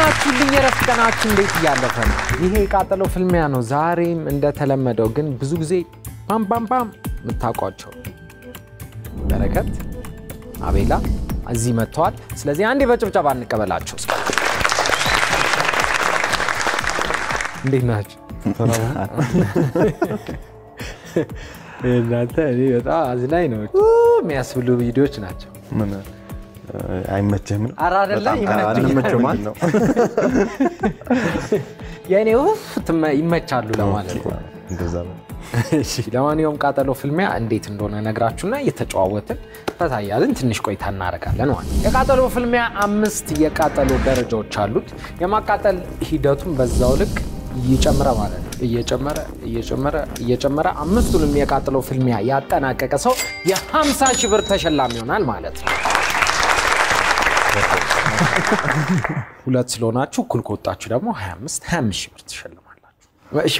እንደምናችሁልኝ የረፍት ቀናችሁ እንዴት ያለፈ ነው? ይሄ ቃጠሎ ፍልሚያ ነው። ዛሬም እንደተለመደው ግን ብዙ ጊዜ ባም ባም ባም ምታቋቸው በረከት አቤላ እዚህ መጥተዋል። ስለዚህ አንዴ በጭብጨባ እንቀበላቸው። እንዴት ናችሁ? እናንተ እኔ በጣም አዝናኝ ነው የሚያስብሉ ቪዲዮዎች ናቸው። ምን አይመቸም ነው? ኧረ አይደለም አይመቸም ነው። የኔው ይመቻሉ ለማለት ነው። እንደዛ ነው። እሺ ለማንኛውም ቃጠሎ ፍልሚያ እንዴት እንደሆነ ነግራችሁና እየተጫወትን ፈታያልን ትንሽ ቆይታ እናረጋለን ማለት ነው። የቃጠሎ ፍልሚያ 5 የቃጠሎ ደረጃዎች አሉት። የማቃጠል ሂደቱን በዛው ልክ እየጨመረ ማለት ነው። እየጨመረ አምስቱንም የቃጠሎ ፍልሚያ ያጠናቀቀ ሰው የ50,000 ብር ተሸላሚ ይሆናል ማለት ነው። ሁለት ስለሆናችሁ እኩል ከወጣችሁ ደግሞ 25,000 ብር ተሸልማላችሁ። እሺ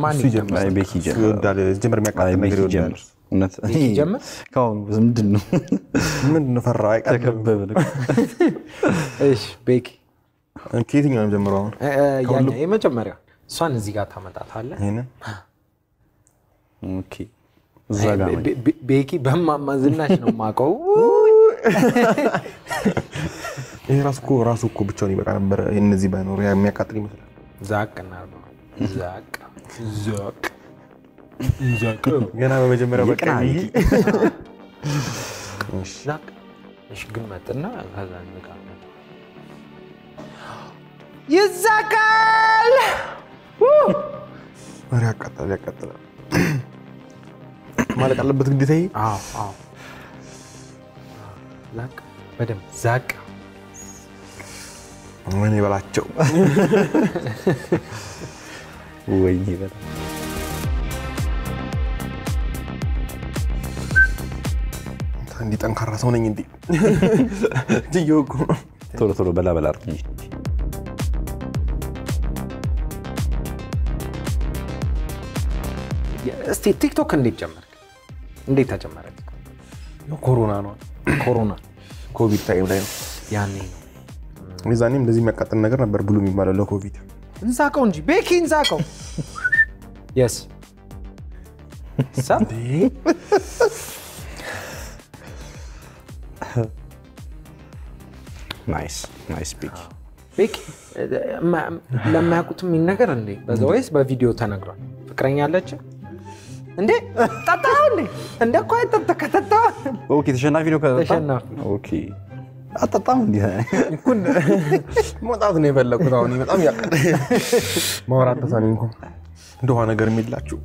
ማን ይጀምራል? ቤኪ ይጀምራል። ጀምር የሚያቃጥል ነገር ይወዳል። እውነት ይጀምር? ካው ምንድነው ፈራው አይቀርም። እሺ ቤኪ ከየትኛው ነው ጀምረው? ያኛ የመጀመሪያው እሷን እዚህ ጋር ታመጣታለህ። ይሄንን ኦኬ እዛ ጋር ቤኪ በማማ ዝናሽ ነው ማቀው። ይሄ ራሱ እኮ ብቻውን ይበቃ ነበር። እነዚህ ባይኖር የሚያቃጥል ይመስላል። ዛቅ እናርባ ዛቅ ገና በመጀመሪያው በቃ ዛቅ እሺ ግን መጥና ከዛ ንቃ ይዛቃል። ወሬ ያቃጥላል ማለት አለበት ግዴታ። አዎ ዛቅ በደም ዛቅ ምን ይበላቸው ወይ ይበላ እንዴ ጠንካራ ሰው ነኝ እንዴ ዲዮጎ ቶሎ በላ አርኝ። እስቲ ቲክቶክ እንዴት ጀመርክ? እንዴት ተጀመረ? ኮሮና ነው። ኮሮና ኮቪድ ታይም ላይ ነው። ያኔ ነው ሚዛኔም እንደዚህ የሚያቃጥል ነገር ነበር ብሉ የሚባለው ለኮቪድ። እንዛቀው እንጂ ቤኪ እንዛቀው። yes ሳንዴ ናይስ ቤኪ ለማያውቁት ምን ነገር እንዴ በዛውስ በቪዲዮ ተነግሯል። ፍቅረኛ አለች እንዴ ታጣው እንዴ ቆይ ተከታተው። ኦኬ ተሸናፊ ነው ተሸናፊ። ኦኬ አጣጣም እንዴ እኩን ሞጣት ነው የፈለኩት። አሁን በጣም ያቀደ ማውራት ተሳነኝ እኮ እንደው ነገር የሚላችሁ።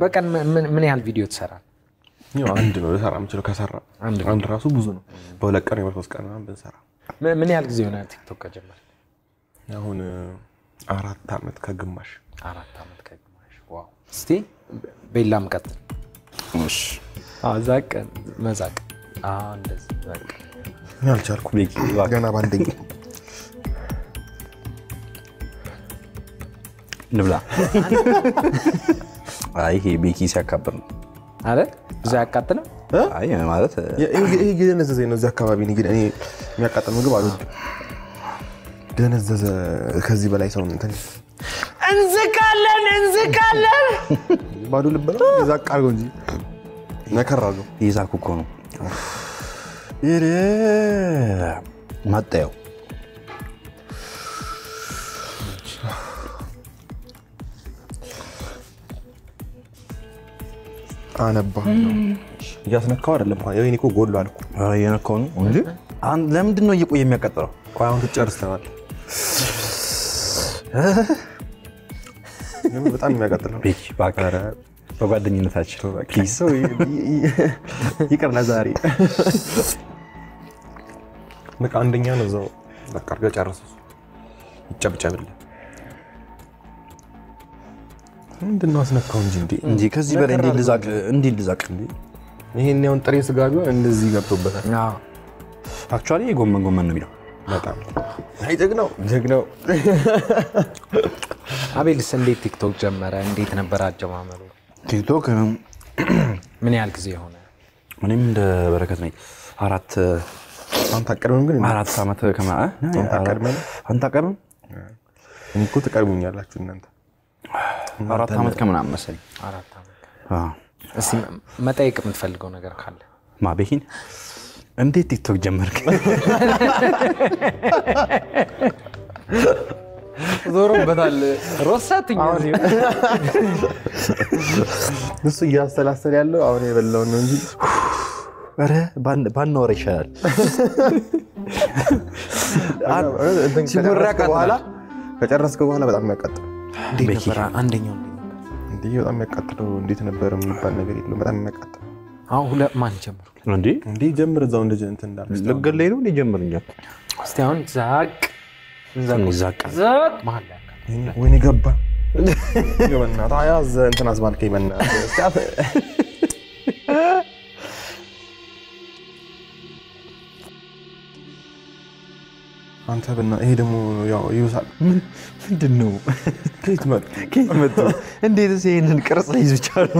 በቀን ምን ያህል ቪዲዮ ትሰራለህ? አንድ ነው ልሰራ የምችለው። ከሰራ አንድ ራሱ ብዙ ነው። በሁለት ቀን በሶስት ቀን ብንሰራ። ምን ያህል ጊዜ ሆነ ቲክቶክ ከጀመርክ? አሁን 4 ዓመት ከግማሽ። 4 ዓመት ከግማሽ። ዋው። እስቲ ቤላም ቀጥል። እሺ ዛቅ መዛቅ እንደዚህ ዛቅ ያልቻልኩ ቤኪ ገና ባንደኝ ልብላ። አይ ይሄ ቤኪ ሲያካብር ነው አይደል? ብዙ ያቃጥለው። አይ ማለት ይሄ ገነዘዘ ነው። እዚህ አካባቢ ነው ግን እኔ የሚያቃጥል ምግብ አልወድም። ገነዘዘ ከዚህ በላይ ሰው እንትን እንዝቃለን ባዶ ልብ ነው። ዛቅ አድርገው እንጂ ነከራው ይዛኩ እኮ ነው ይሬ ማጣየው አነባ ያስነካው አይደለም። የኔ እኮ ጎል አልኩ። አረ የነካው ነው እንዴ? ለምንድን ነው እየቆየ የሚያቃጥለው? ቆይ አሁን ትጨርሰዋል። በጣም የሚያቃጥለው ቤኪ ባካራ በጓደኝነታችን ፕሊዝ ይቅር ለዛሬ በቃ አንደኛ ነው። እዛው በቃ አድርገህ ጨርሰው ይጨብጨብልህ። ምንድነው አስነካው እንጂ ከዚህ በላይ እንዴ ልዛቅ እንዴ? ይሄን ያውን ጥሬ ስጋ ቢሆን እንደዚህ ገብቶበታል። አዎ አክቹአሊ ጎመን ነው የሚለው። በጣም አይ ጀግናው አቤልስ እንዴት ቲክቶክ ጀመረ? እንዴት ነበር አጀማመሩ? ቲክቶክ ምን ያህል ጊዜ ሆነ? ምንም እንደ በረከት ነኝ 4 አንተ አቀርበም ግን 4 ዓመት ከማ አንተ አቀርበም እንኮ ተቀርቡኛላችሁ እናንተ 4 ዓመት ከምናምን መሰለኝ 4 ዓመት እስቲ መጠየቅ የምትፈልገው ነገር ካለ ማቤሂን እንዴት ቲክቶክ ጀመርክ ዞሮበታል ሮሳትኝ እሱ እያስተላሰለ ያለው አሁን የበላው ነው እንጂ አረ ባንወር ይሻላል ሲወራቀ በኋላ ከጨረስከው በኋላ በጣም ያቃጥል እንዴ ነበር አንደኛው እንዴ በጣም ያቃጥለው እንዴት ነበር የሚባል ነገር የለም በጣም ያቃጥል አሁን ሁለት ማን ጀመሩ እንዴ ጀምር እዛው እንደዚህ እንትን እንዳልኩ ለገለይ ነው ጀምርኛል እስቲ አሁን ዛቅ ማለ ወይኔ ገባ ይወና ታያዝ እንትን አስባልከኝ መና አንተ በእና ይሄ ደግሞ ያው ይውሳል ምንድነው ከየት መጡ እንዴትስ ይሄንን ቅርጽ ላይ ይዙቻሉ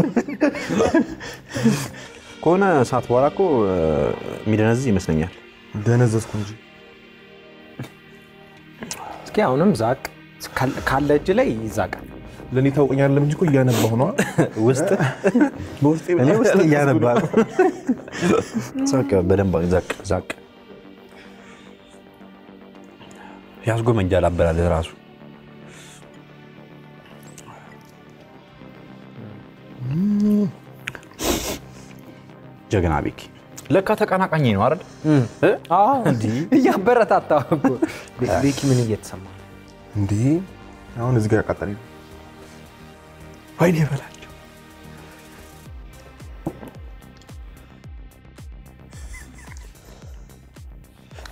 ኮና ሰዓት በኋላ እኮ ሚደነዝ ይመስለኛል ደነዘዝኩ እንጂ እስኪ አሁንም ዛቅ ካለ እጅ ላይ ይዛቃል ለኔ ታውቀኛለህ እንጂ እኮ እያነባሁ ነው ውስጥ በውስጥ እኔ ውስጥ እያነባሁ ዛቅ በደንብ ዛቅ ያስጎመኛል አበላል ራሱ ጀግና ቤኪ ለካ ተቀናቃኝ ነው አይደል አዎ እንዴ ያበረታታው እኮ ቤኪ ምን እየተሰማ እንዴ አሁን እዚህ ጋር ያቃጠለኝ ወይኔ በላቸው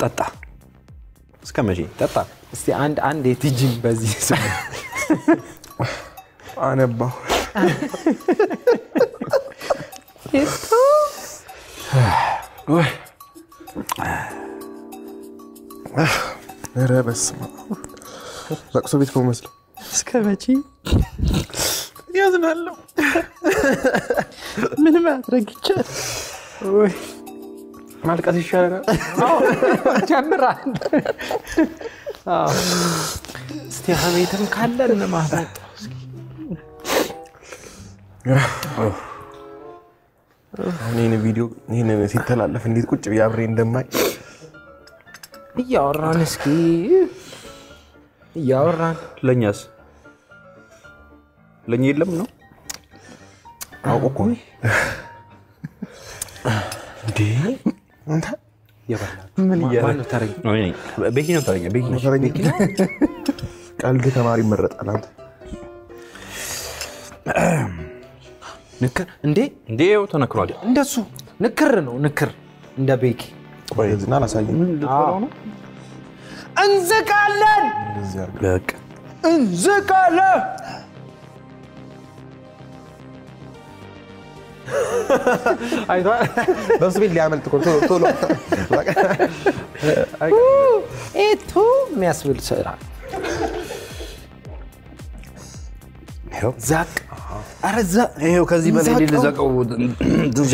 ጠጣ እስከመቼ ጠጣ እስቲ አንድ የትጂም በዚህ ስም አነባሁ ኧረ በስመ አብ ለቅሶ ቤት ነው መስሎ እስከመቼ ያዝናለሁ ምን ማድረግ ይቻላል ወይ ማልቀስ ይሻላል ጀምራል እስቲ ሀሜትም ካለን ማፈጥ እኔን ቪዲዮ ይሄንን ሲተላለፍ እንዴት ቁጭ ብዬ አብሬ እንደማይ እያወራን እስኪ እያወራን ለኛስ ለኛ የለም ነው አውቆ እንዴ አንተ የባላ ምን ማን ተረኝ ወይ ቤኪ ነው ተረኛ ቤኪ ቀልድ ተማሪ ይመረጣል አንተ ንክር እንዴው ተነክሯል እንደሱ ንክር ነው ንክር እንደ ቤኪ ቆይ ዝና ላሳየኝ እንዝቃለን ለቅ እንዝቃለን አይቷ በሱ ቤት ሊያመልጥ ቶሎ እቱ የሚያስብል ስራ ዛቅ አረዛ ይሄው ከዚህ በላይ ልዘቀው ድንዜ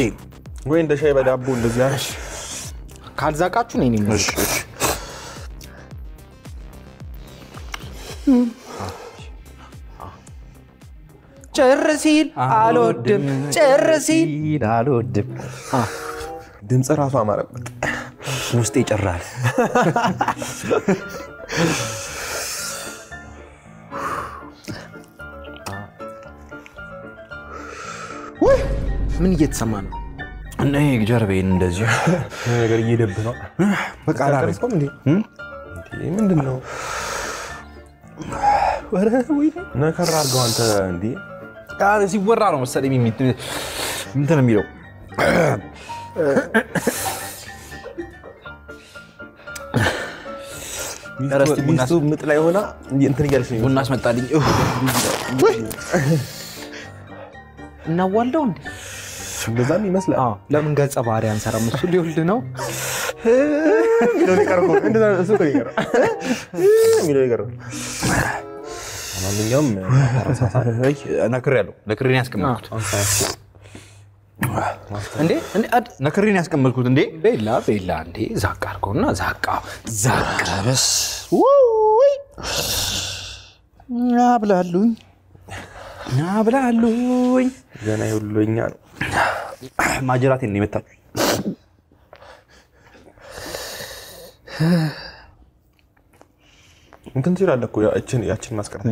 ወይ እንደ ሻይ በዳቦ እንደዚህ አሽ ካልዛቃችሁ ነኝ ነው እሺ ጨርሲል አልወድም ጨርሲል አልወድም ድምጽ ራሱ አማረበት ውስጤ ይጨራል ወይ ምን እየተሰማ ነው እኔ ጀርቤን እንደዚህ ነገር እየደብ ነው በቃ አላረኩም እንዴ ምንድነው ወረ ወይ ነከራ አርገው አንተ እንዴ ቃል ሲወራ ነው መሰለኝ እንትን የሚለው ሚስቱ ምጥ ላይ ሆና እንትን እያለች ነው ቡና አስመጣልኝ እናዋልደው እንዴ እንደዛም ይመስላል ለምን ገጸ ባህሪ አንሰራም እሱ ሊወልድ ነው ሚለው ይቀርቆ እንደዛ እሱ እኮ ይቀር ሚለው ይቀር ማንኛውም ነክሬያለሁ ለክሬን ያስቀመጥኩት እንዴ ነክሬን ያስቀመጥኩት እንዴ ቤላ እንዴ ዛቅ አድርገውና ዛቅ በስ ውይ አብላሉኝ ገና ይውሉኛ ነው ማጀራቴን ነው የመታችሁ እንትን ትላለህ እኮ ያችን ማስቀረት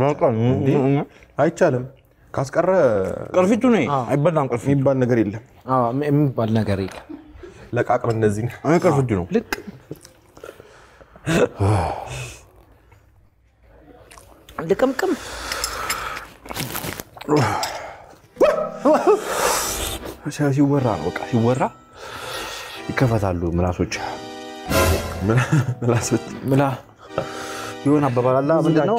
አይቻልም ካስቀረ ቅርፊቱ ነው አይበላም ቅርፊት የሚባል ነገር የለም የሚባል ነገር የለም ለቃቅም እንደዚህ አይ ቅርፊቱ ነው ልቅ ልቅምቅም ሲወራ ነው በቃ ሲወራ ይከፈታሉ ምላሶች ይሆን አባባል አላ ምንድነው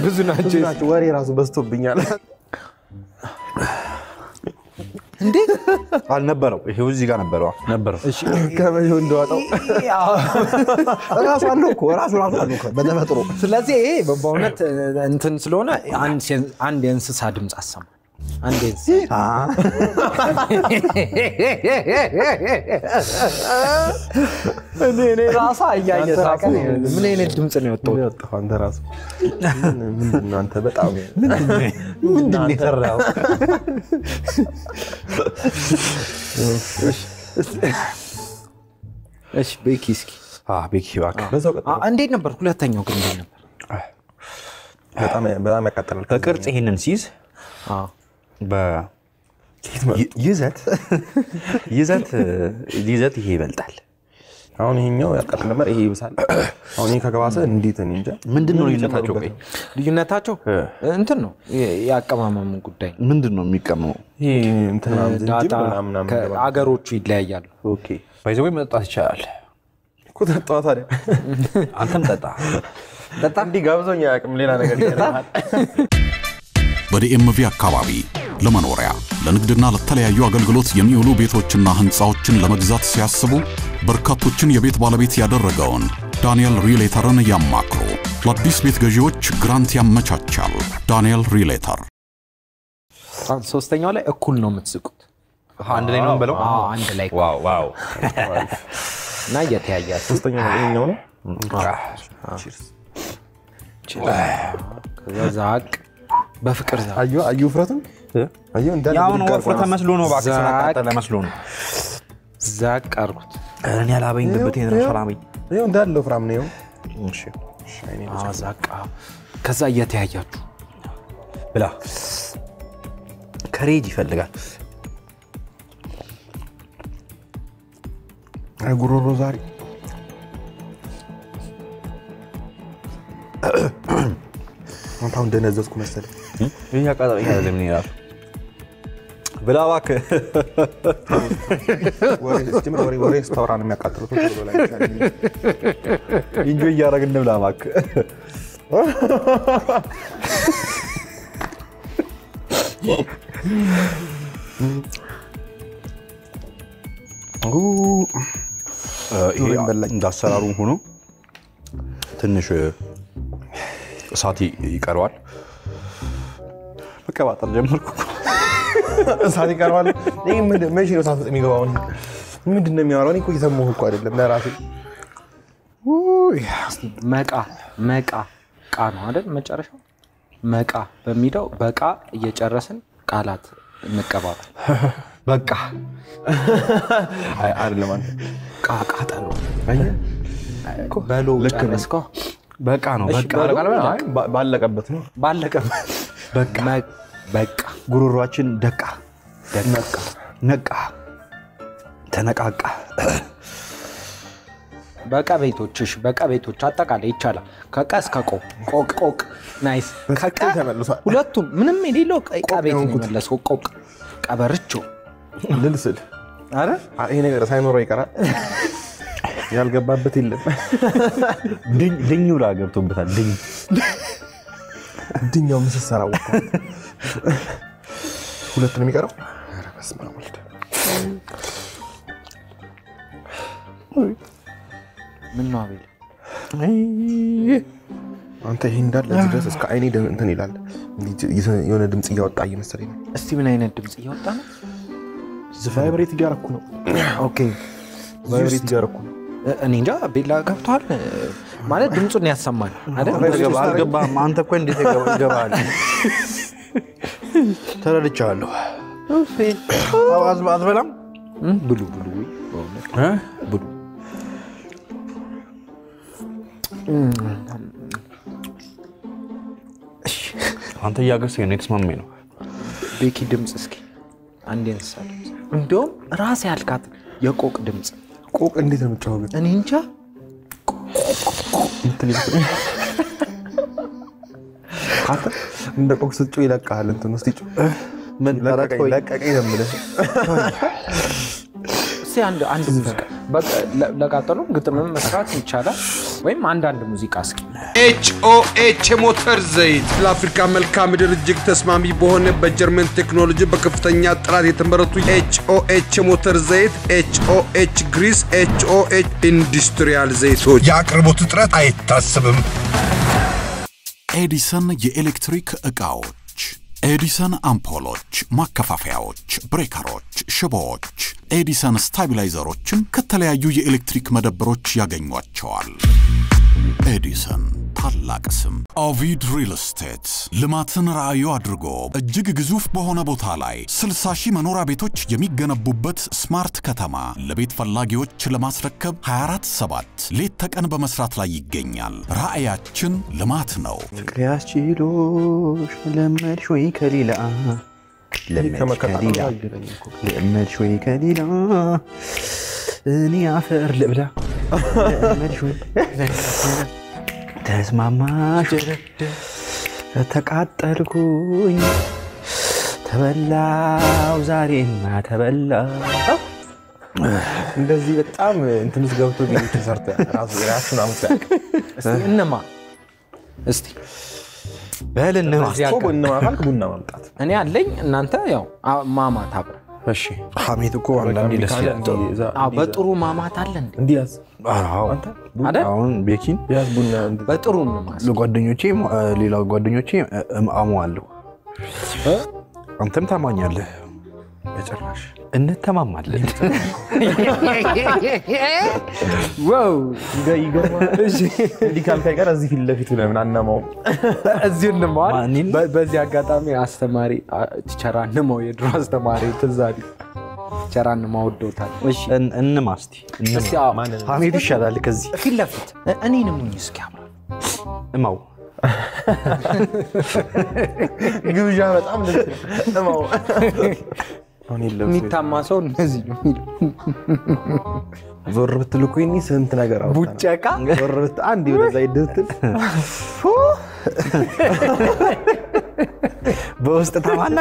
ብዙ ናቸው ወሬ ራሱ በዝቶብኛል እንዴ አልነበረው ይሄው እዚህ ጋር ነበር እሺ ከመቼው እንደዋጣው ራሱ አለው እኮ በተፈጥሮ ስለዚህ ይሄ በእውነት እንትን ስለሆነ አንድ የእንስሳ ድምጽ አሰማ አንድ የእንስሳ እኔ ራሳ እያየሳቀ ምን አይነት ድምጽ ነው የወጣው አንተ ራሱ ምንድነው አንተ በጣም ምንድነው የሰራው እሺ ቤኪ እስኪ ቤኪ ባክ በዛው ቀጥ እንዴት ነበር ሁለተኛው ግን እንዴት ነበር በጣም ያቃጥላል ከቅርጽ ይሄንን ሲዝ ይዘት ይሄ ይበልጣል አሁን ይሄኛው ያቃጥል ነበር ይሄ ይብሳል አሁን ይሄ ከገባሰ እንዴት ነው እንጃ ምንድነው ልዩነታቸው እንትን ነው ያቀማማሙ ጉዳይ ምንድነው የሚቀመው ይሄ እንትና ዝንጅብል አገሮቹ ይለያያሉ ኦኬ ባይዘው መጣት ይቻላል እኮ ተጣጣ ታዲያ አንተም ጠጣ እንዲህ ጋብዞኝ አያውቅም ሌላ ነገር ይላል በዲኤምቪ አካባቢ ለመኖሪያ ለንግድና ለተለያዩ አገልግሎት የሚውሉ ቤቶችና ህንጻዎችን ለመግዛት ሲያስቡ በርካቶችን የቤት ባለቤት ያደረገውን ዳንኤል ሪሌተርን ያማክሩ። ለአዲስ ቤት ገዢዎች ግራንት ያመቻቻል። ዳንኤል ሪሌተር ሶስተኛው ላይ እኩል ነው የምትስቁት አንድ ላይ ነው እንበለው አንድ ላይ ዋው እና የተያያዘ ሶስተኛው ይሄኛው ነው ቺርስ ከዛቅ በፍቅር ዛቅ አዩ ፍረቱን አዩ እንዳለ ያው ነው ወፍረተ መስሎ ነው ባክስ ተናቀጠለ መስሎ ነው ዛቅ አርኩት እኔ ያላበኝ ግብቴን ነው ሰላምኝ ይሄው እንዳለ ወፍራም ነው እሺ ዛቅ ከዛ እየተያያችሁ ብላ ከሬጅ ይፈልጋል ጉሮሮ ዛሬ አንተው እንደነዘዝኩ መሰለኝ ይሄ ያቃጣኝ አይደለም ነው ያለው ብላ እባክህ ወሬ ስታወራ ነው የሚያቃጥለው ቶሎ ላይ ኢንጆይ እያደረግን ብላ እባክህ ይሄ እንዳሰራሩ ሆኖ ትንሽ እሳት ይቀርዋል መቀባጠር ጀመርኩ እሳት ይቀርዋል ይሄ መቼ ነው እሳት የሚገባው ምንድነው የሚያወራው እኮ እየሰማሁ እኮ አይደለም ለራሴ መቃ ቃ ነው አይደል መጨረሻው መቃ በሚለው በቃ እየጨረስን ቃላት እንቀባበል በቃ አይ አይደለም አንተ ቃቃጠሎ በሎ ጨረስኮ በቃ ነው በቃ አይ ባለቀበት ነው በቃ ጉሮሮአችን ደቃ ነቃ ተነቃቃ በቃ ቤቶች አጠቃላይ ይቻላል ከቃ እስከ ቆቅ ናይስ ከቃ ተመልሷል ሁለቱም ምንም የሌለው ቃ ቤት ነው የሚመለሰው ቆቅ ቀበርቾ ልልስል አረ ይሄ ነገር ሳይኖረው ይቀራል ያልገባበት የለም ድኝ ብላ ገብቶበታል ድኛው ምሰሰራው ሁለት ነው የሚቀረው አረ በስመ አብ ወልድ ምን ነው አቤል አንተ ይሄ እንዳለ ድረስ እስከ አይኔ እንትን ይላል የሆነ ድምጽ እያወጣ እየመሰለኝ ነው እስቲ ምን አይነት ድምጽ እያወጣ ነው ቫይብሬት እያደረኩ ነው። ኦኬ ቫይብሬት እያደረኩ ነው። እኔ እንጃ ቤላ ገብቷል ማለት ድምጹን ያሰማል አይደል? አልገባህም አንተ እኮ እንዴት ይገባል? ተረድቻለሁ። አዝበላም ብሉ ብሉ አንተ እያገሰኝ ነው የተስማማኝ ነው። ቤኪ ድምጽ እስኪ አንዴ እንሳል። እንደውም ራስ ያልካት የቆቅ ድምጽ ቆቅ እንዴት ነው የምትጫወቱት? እኔ እንጃ አንተ እንደ ቆቅ ስትጮህ ይለቅሃል። እንትን ውስጥ ይጮህ ምን ለቀቀኝ ነው የምልህ። እስኪ አንድ ሙዚቃ በቃ ለቃጠሎ ግጥምም መስራት ይቻላል ወይም አንድ ሙዚቃ እስኪ HOH ሞተር ዘይት ለአፍሪካ መልክዓ ምድር እጅግ ተስማሚ በሆነ በጀርመን ቴክኖሎጂ በከፍተኛ ጥራት የተመረቱ HOH ሞተር ዘይት HOH ግሪስ HOH ኢንዱስትሪያል ዘይቶች የአቅርቦት እጥረት አይታሰብም። ኤዲሰን የኤሌክትሪክ ዕቃዎች ኤዲሰን አምፖሎች፣ ማከፋፈያዎች፣ ብሬከሮች፣ ሽቦዎች፣ ኤዲሰን ስታቢላይዘሮችን ከተለያዩ የኤሌክትሪክ መደብሮች ያገኟቸዋል። ኤዲሰን ታላቅ ስም። ኦቪድ ሪል ስቴት ልማትን ራዕዩ አድርጎ እጅግ ግዙፍ በሆነ ቦታ ላይ 60,000 መኖሪያ ቤቶች የሚገነቡበት ስማርት ከተማ ለቤት ፈላጊዎች ለማስረከብ 24/7 ሌት ተቀን በመስራት ላይ ይገኛል። ራዕያችን ልማት ነው። ፍቅሪያስ ችሎሽ ለመድሽ ወይ ከሌላ ለመድሽ ወይ ከሌላ እኔ አፈር ልብላ ለመድሽ ወይ ተስማማሽ ተቃጠልኩኝ ተበላው ዛሬማ ተበላው። እንደዚህ በጣም እንትንስ ገብቶ ቢል ተሰርተ ራሱን አምጣቅ። እስቲ እንማ እስቲ በልነማ ቡና ማፋልክ ቡና ማምጣት እኔ አለኝ እናንተ ያው ማማት አብረ እሺ ሐሜት እኮ አንዳንዴ ደስ ይላል። በጥሩ ማማት አለ እንዴ? እንዲያዝ አንተ አይደል? አሁን ቤኪን ያዝ ቡና በጥሩ ማማት ለጓደኞቼ ሌላው ጓደኞቼ አሟዋለሁ። አንተም ታማኛለህ። በጭራሽ እንተማማለን። ዋው ይገርማል። እንዲህ ካልከኝ ጋር እዚህ ፊት ለፊት ለምን አናማው? እዚህ እንማል። በዚህ አጋጣሚ አስተማሪ ቲቸር አንማው የድሮ አስተማሪ ትዛሪ ቲቸር አንማው ወዶታል። እሺ እንማስቲ እስኪ ሐሜት ይሻላል ከዚህ ፊት ለፊት እኔንም ሙኝ እስኪ አብራ እማው ግብዣ በጣም ደስ እማው የሚታማ ሰው እንደዚህ ነው። ዞር ብትል እኮ እኔ ስንት ነገር አውጣ ቡጨቃ ዞር ብትል አንድ ወደዛ ይደውትል በውስጥ ታማና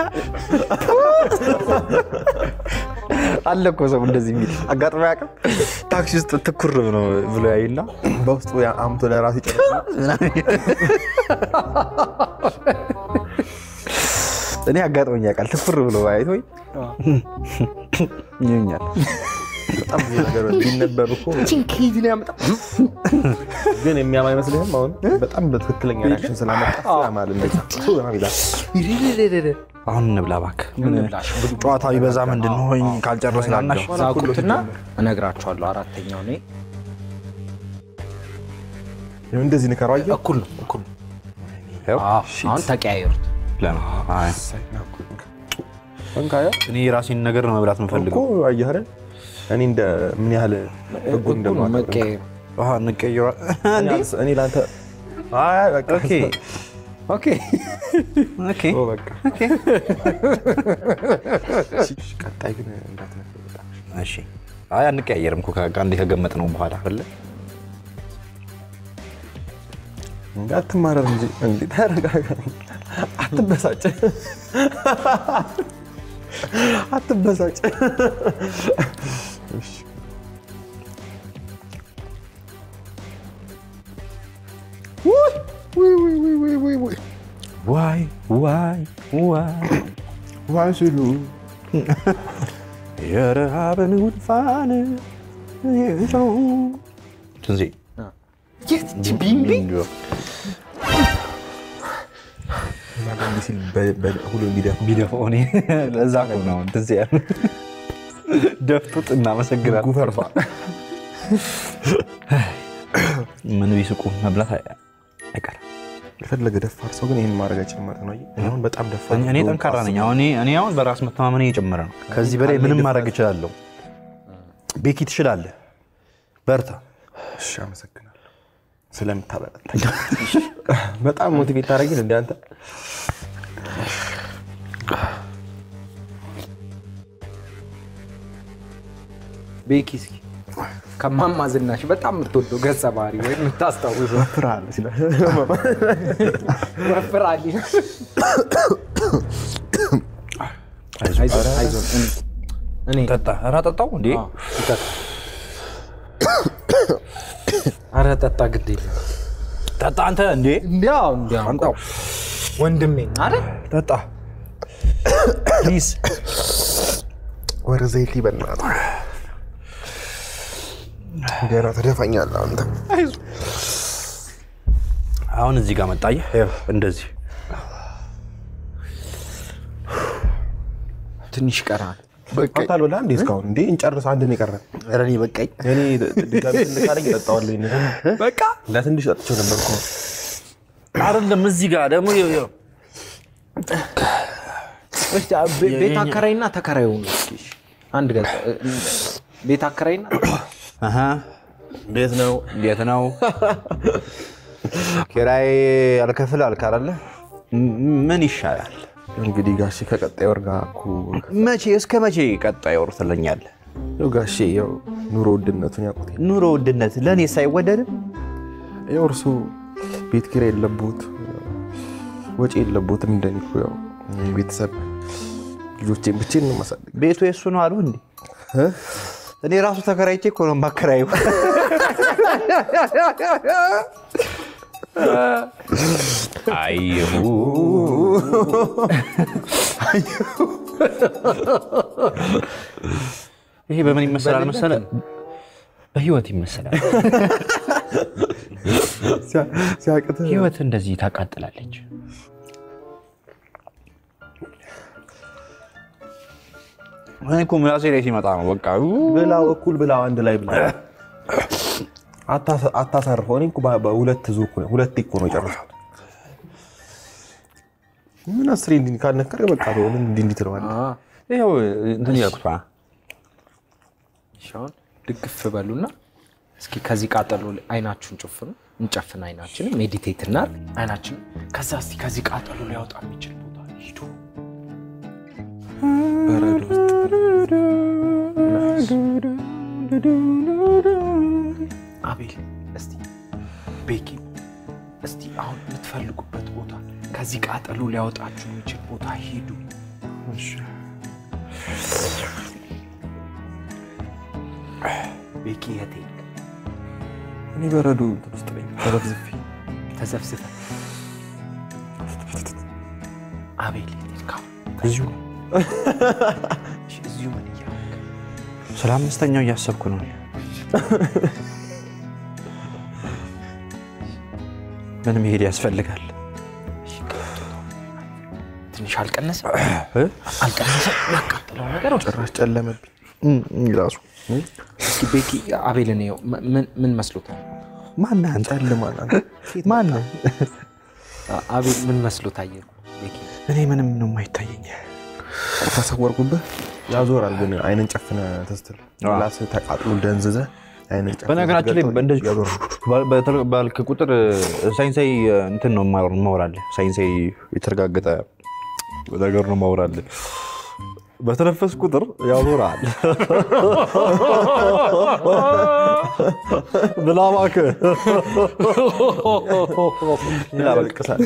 አለኮ ሰው እንደዚህ የሚል አጋጥሞ ያቀም ታክሲ ውስጥ ትኩር ነው ብሎ ያይና በውስጡ አምቶ ለራሱ ይጨርሳል። እኔ አጋጥሞኝ ያውቃል። ትኩር ብሎ አይቶኝ ይኛል። በጣም ብዙ ነገር ቢነበብ እኮ ቺንኪዝ ነው ያመጣ ግን የሚያማይ መስልህም አሁን በጣም በትክክለኛ ሪአክሽን ስላመጣ ያማል እንደዛ አሁን እንብላ እባክህ። ጨዋታው ይበዛ ምንድነው ሆኝ ካልጨረስን አናሽ ሳቁትና እነግራችኋለሁ። አራተኛው ነው እንደዚህ ንከራው አየህ እኩል ነው። አሁን ተቀያየሩት ለምን አይ እንካያ እኔ ራሴን ነገር ነው መብላት የምፈልገው እኮ አየህ አይደል? እኔ እንደ ምን ያህል በጎ እንደማቀ እንቀይራ እኔ ላንተ አይ በቃ ኦኬ ኦኬ ኦኬ በቃ ቀጣይ ግን እንዳትነፍጣ እሺ። አይ አንቀያየርም እኮ ከአንዴ ከገመጥነው በኋላ አይደል? እንዳትማረር እንጂ እንዴ ተረጋጋ። አትበሳጭ አትበሳጭ። እሺ ዋይ ሲሉ የረሃብን ጉድፋን ትንዜ ቢምቢ ሁሉ ቢደፋ ቢደፋው እኔ ለዛ ነው ትንዜ ያለ ደፍጡት እናመሰግናለን ጉፈርፋ ምን ቢስቁ መብላት አይቀርም የፈለገ ደፋር ሰው ግን ይሄን ማድረግ አይችልም ማለት ነው እኔ አሁን በጣም ደፋር እኔ ጠንካራ ነኝ እኔ አሁን በራስ መተማመኔ እየጨመረ ነው ከዚህ በላይ ምንም ማድረግ እችላለሁ ቤኪ ትችላለህ በርታ እሺ አመሰግናለሁ ስለምታበረታኝ በጣም ሞቲቬት ታደርጊኝ እንደ አንተ ቤኪ እስኪ ከማማ ዝናሽ በጣም የምትወደው ገጸ ባህሪ ወይ የምታስታውሰው ፍራል ሲላ ወፍራሊ አይዞህ እኔ ጠጣ ኧረ ጠጣው እንዴ ኧረ ጠጣ ግድ የለም ጠጣ አንተ እንዴ እንዲያው አንተው ወንድሜ አይደል ጠጣ ፕሊዝ ወደ ዘይት ይበናል ገና ተደፋኛለህ አንተ አሁን እዚህ ጋር መጣየ እንደዚህ ትንሽ ቀራል በቃ አታልበላ እንዴ እስካሁን እንዴ እንጨርስ አንድ ነው የቀረን ረኒ በቃኝ እኔ ድጋሚ እንካለኝ ተጣዋለሁ እኔ በቃ ለትንሽ ጠጥቼው ነበር እኮ አይደለም እዚህ ጋር ደግሞ ቤት አከራይና ተከራዩ ነው አንድ ገጽ ቤት አከራይና እንዴት ነው ኪራይ አልከፍል አልክ አይደለ ምን ይሻላል እንግዲህ ጋሼ ከቀጣይ ወር ጋር እኮ መቼ እስከ መቼ ቀጣይ ወር ትለኛለህ ያው ጋሼ ያው ኑሮ ውድነቱን ያውቁት ኑሮ ውድነት ለኔ ሳይወደድ ያው እርሱ ቤት ኪራይ የለቦት ወጪ የለቦትም እንደኔ እኮ ያው ቤተሰብ ልጆቼን ብቻዬን ነው ማሳደግ ቤቱ የሱ ነው አሉ እንዴ እኔ ራሱ ተከራይቼ እኮ ነው ማከራዩ አይሁ ይሄ በምን ይመስላል መሰለህ በህይወት ይመስላል ሲያቅት ህይወት እንደዚህ ታቃጥላለች እኔ እኮ ምላሴ ላይ ሲመጣ ነው በቃ ብላው እኩል ብላው አንድ ላይ ብላ አታሳርፈው እኔ እኮ በሁለት ዙር ሁለት እኮ ነው ጨርሰው ምን አስሬ እንዲህ ካልነከረ በቃ ነው እንዲህ ትለዋለህ ይሄው እንትን ያልኩት ሻውን ድግፍ በሉና እስኪ ከዚህ ቃጠሎ አይናችሁን ጨፍኑ እንጨፍን አይናችንን ሜዲቴት እናድርግ አይናችንን ከዛ እስቲ ከዚህ ቃጠሎ ሊያወጣ የሚችል ቦታ ሂዱ በረዶ ውስጥ አቤል እስቲ ቤኪ እስቲ አሁን የምትፈልጉበት ቦታ ከዚህ ቃጠሎ ሊያወጣችሁ የሚችል ቦታ ሂዱ ቤኪ የቴ እኔ በረዶ ውስጥ ነኝ ተዘፍዝፈ አቤል የቴልካው እዚሁ ምን እያደረግ ስለ አምስተኛው እያሰብኩ ነው ምን መሄድ ያስፈልጋል ትንሽ አልቀነሰ ያቃጥለው ነገር ጭራሽ ጨለመብኝ ይራሱ እስኪ ቤኪ አቤልን ነው ምን መስሎታል ማን ጨለማና ማን አቤል ምን መስሎታል ቤኪ እኔ ምንም ነው የማይታየኝ ተሰወርኩብህ ያዞራል ግን አይነን ጨፍነ ተስተል ላስ ተቃጥሎ ደንዝዘ አይነን ጨፍነ በነገራችን ላይ እንደዚህ ባልክ ቁጥር ሳይንሳዊ እንትን ነው ማወራለ ሳይንሳዊ የተረጋገጠ ነገር ነው ማወራለ በተነፈስ ቁጥር ያዞራል ብላማከ ይላበቅሳል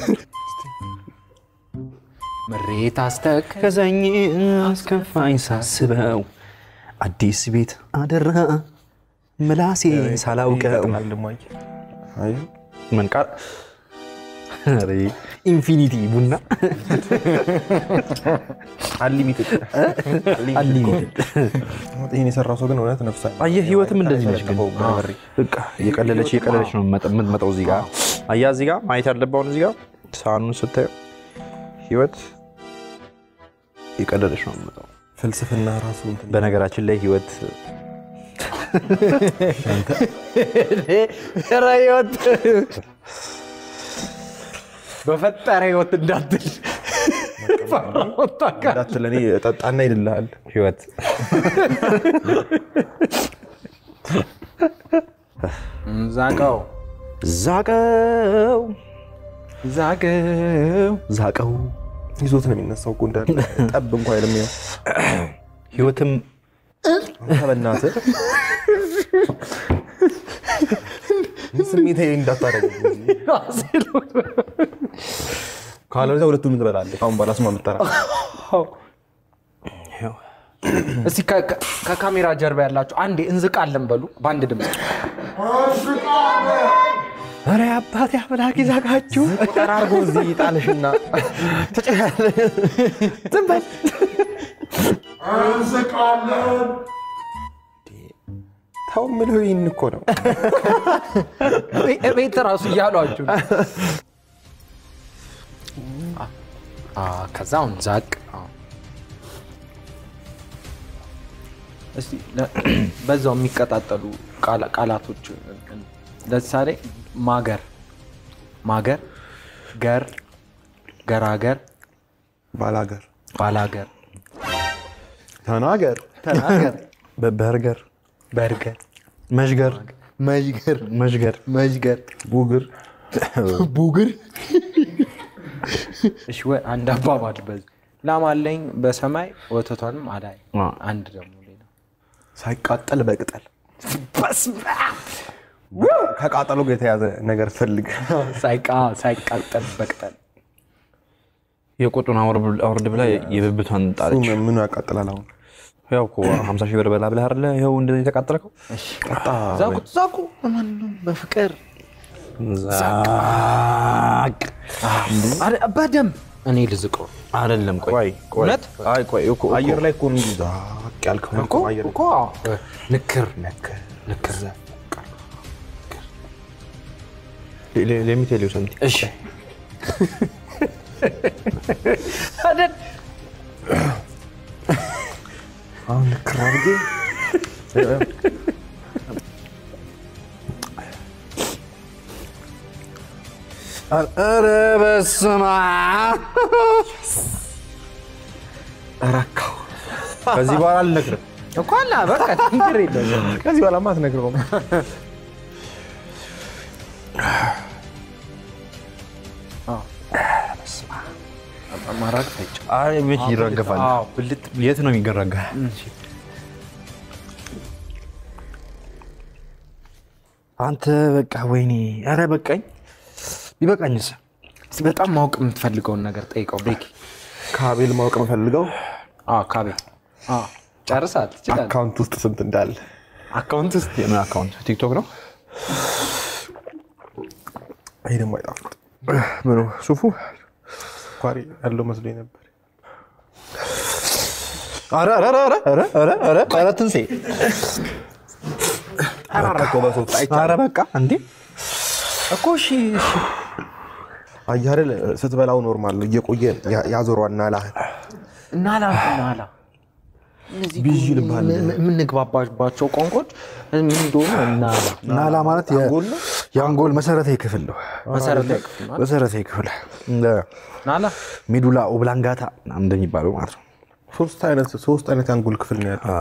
መሬት አስተከዘኝ አስከፋኝ ሳስበው አዲስ ቤት አደራ ምላሴ ሳላውቀው አይ ምን ቃል አሬ ኢንፊኒቲ ቡና አንሊሚትድ ይሄን የሰራው ሰው ግን እውነት ነፍሳ አየህ ህይወትም እንደዚህ ነች ግን በቃ እየቀለለች ነው የምትመጣው እዚህ ጋር አያ እዚህ ጋር ማየት ያለባውን እዚህ ጋር ሳኑን ስታየው ህይወት እየቀለለች ነው የምትመጣው ፍልስፍና ራሱ እንትን በነገራችን ላይ ህይወት ህይወት በፈጠረ ህይወት እንዳትል እንዳትለኔ ጠጣና ይልልሃል ህይወት ዛቀው ዛቀው ዛቀው ዛቀው ይዞት ነው የሚነሳው እኮ እንዳለ ጠብ እንኳን አይልም ያው ህይወትም ተበናተ ስሜቴ እንዳታረግ ካለዛ ሁለቱንም ትበላለህ አሁን ባላስማ መጣራ እስቲ ከካሜራ ጀርባ ያላችሁ አንዴ እንዝቃለን በሉ በአንድ ድምጽ አረ አባቴ አምላክ ይዛጋችሁ ተራርጎ እዚህ ጣልሽና ተጨያለ ዝምበል እንዝቃለን ታው ምለው ይሄን እኮ ነው ቤት ራሱ እያሏችሁ ከዛውን ዛቅ እስቲ በዛው የሚቀጣጠሉ ቃላቶች ለምሳሌ ማገር ገር ገራገር ባላገር ተናገር በርገር መዥገር ቡግር እሺ ወይ አንድ አባባል በዚህ ላማለኝ በሰማይ ወተቷንም አላይ አንድ ደግሞ ሌላ ሳይቃጠል በቅጠል ከቃጠሎ ጋር የተያዘ ነገር ፈልግ ሳይቃጠል በቅጠል የቆጡን አውርድ ብላ የብብቷን ጣለች ምኑ ያቃጥላል አሁን ያው እኮ 50 ሺህ ብር በላ ብለህ አይደለ ይሄው እንደዚህ የተቃጠለከው እሺ ዛቁ ማን ነው በፍቅር ዛቅ አረ በደም እኔ ልዝቀው አይደለም ቆይ እኮ አየር ላይ እኮ ነው ዛቅ ያልከው አየር እኮ ንክር let me tell you something እሺ አይደል አሁን ክራርጌ አረ በስመ አብ አራካው ከዚህ በኋላ አልነግርም እኮ አላ በቃ ትንግር የለም ከዚህ በኋላ ማትነግረውም ማራቅ ፈጭ አይ ቤት ይረገፋል ብልጥ የት ነው የሚገረጋ አንተ በቃ ወይኔ አረ በቃኝ ይበቃኝስ በጣም ማወቅ የምትፈልገውን ነገር ጠይቀው ቤኪ ካቤል ማወቅ የምፈልገው ካቤል ጨርሳት ይችላል አካውንት ውስጥ ስንት እንዳለ አካውንት ውስጥ የምን አካውንት ቲክቶክ ነው አይ ደግሞ አይጣፍጥ ምኑ ሱፉ ኳሪ ያለው መስሎኝ ነበር አረ ትንሴ አረ በቃ እንዴ እኮ እሺ አያረል ስትበላው ኖርማል እየቆየ ያዞሯል ናላ እነዚህ ቢጂ ልባል ምን ንግባባቸው ቋንቋዎች ምን እንደሆነ ናላ ማለት የአንጎል መሰረታዊ ክፍል ነው መሰረታዊ ክፍል ናላ ሜዱላ ኦብላንጋታ እንደሚባለው ማለት ነው ሶስት አይነት የአንጎል ክፍል ነው ያለው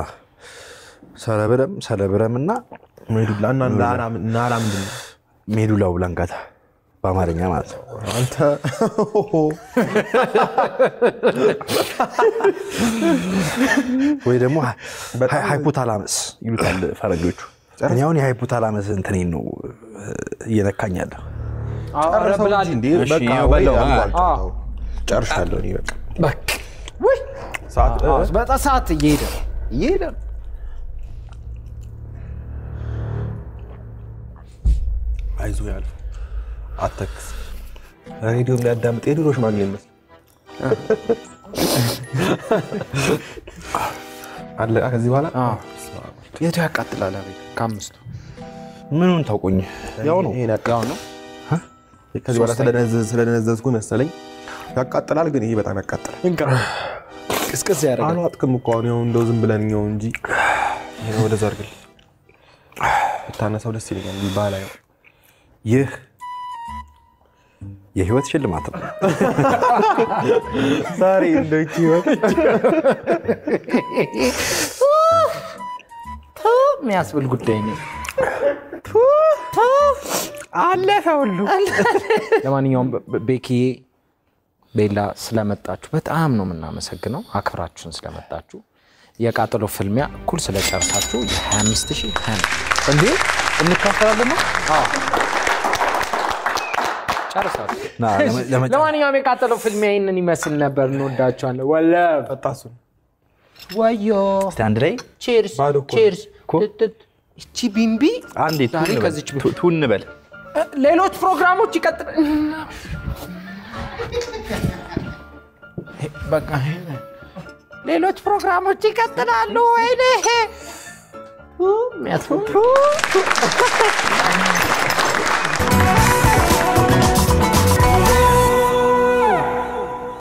ሰረብረም እና ሜዱላ እና ናላ ምንድን ነው ሜዱላ ኦብላንጋታ በአማርኛ ማለት ነው አንተ ወይ ደግሞ ሃይፖታላመስ ይሉታል ፈረንጆቹ እኔ አሁን የሃይፖታላመስ እንትኔን ነው እየነካኛለሁ አረ ብላል እንዴ በቃ ጨርሻለሁ እኔ በቃ ወይ ሰዓት እየሄደ አይዞ ያለ አተክስ ሬዲዮ የሚያዳምጥ የድሮሽ ማግኘት መስል አለ ከዚህ በኋላ የቱ ያቃጥላል አቤት ከአምስቱ ምኑን ታውቆኝ ያው ነው ከዚህ በኋላ ስለደነዘዝኩ መሰለኝ ያቃጥላል ግን ይሄ በጣም ያቃጥላል ቅስቅስ ያደርጋል። አልዋጥክም እኮ አሁን እንደው ዝም ብለንኛው እንጂ ይሄ ወደ ዘርግል ታነሳው ደስ ይለኛል ባላዩ ይህ የህይወት ሽልማት ነው። ዛሬ እንደቺ ወጥ የሚያስብል ጉዳይ ነው። አለፈ ሁሉ። ለማንኛውም ቤኪዬ ቤላ ስለመጣችሁ በጣም ነው የምናመሰግነው። አክብራችሁን ስለመጣችሁ የቃጠሎ ፍልሚያ እኩል ስለጨርሳችሁ የ25000 እንዴ እንካፈላለን ነው? አዎ ጨርሳችሁ። ለማንኛውም የቃጠሎ ፍልሚያ ይሄንን ይመስል ነበር። እንወዳችኋለን። ወላሂ ፈጣሱን ወዮ ስታንድ ላይ ቺርስ ቺርስ እቺ ቢምቢ አንዴ ዛሬ ከዚች ቱን በል ሌሎች ፕሮግራሞች ይቀጥላል። በቃ ሌሎች ፕሮግራሞች ይቀጥላሉ። ወይኔ የሚያስፈሩ